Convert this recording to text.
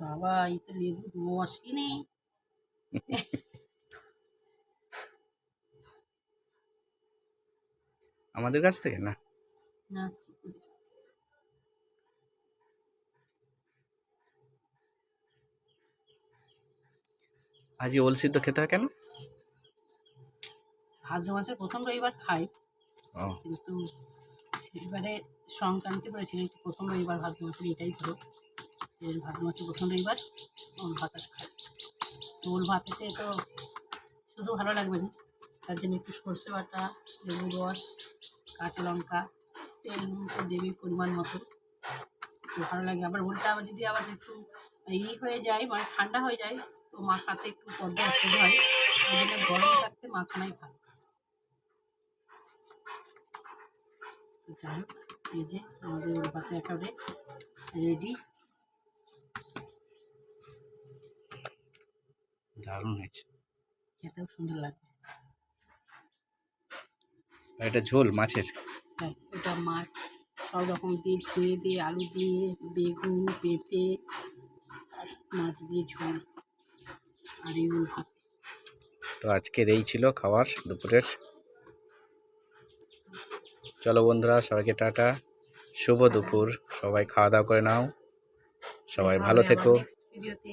বাবা এই তো লেবুর রস কিনে আমাদের কাছ থেকে না না আজকে ওল সিদ্ধ খেতে হয় কেন? ভাদ্র মাসের প্রথম রবিবার খাই, কিন্তু এবারে সংক্রান্তি পড়েছিল প্রথম রবিবার ভাদ্র মাসের, এটাই হলো ভাদ্র মাসের প্রথম রবিবার ওল ভাত খাই। ওল ভাতেতে তো শুধু ভালো লাগবে না, তার জন্য একটু সর্ষে বাটা, লেবু রস, কাঁচা লঙ্কা, তেল নুন তো দেবী পরিমাণ মতো, একটু ভালো লাগে। আবার ওলটা আবার যদি আবার একটু হয়ে যায়, মানে ঠান্ডা হয়ে যায়, তো মাখাতে একটু বড্ড অসুবিধা হয়, ওই জন্য গরম থাকতে মাখানাই ভালো। যাই হোক, এই যে আমাদের ওল ভাত একেবারে রেডি। দারুণ হয়েছে, খেতেও সুন্দর লাগবে। এটা ঝোল মাছের? হ্যাঁ, এটা মাছ সব রকম দিয়ে, ঝিঙে দিয়ে, আলু দিয়ে, বেগুন, পেঁপে আর মাছ দিয়ে ঝোল, আর এই ওল ভাত। তো আজকের এই ছিল খাবার দুপুরের। চলো বন্ধুরা, সবাইকে টাটা, শুভ দুপুর। সবাই খাওয়া দাওয়া করে নাও, সবাই ভালো থেকো। ভিডিওতে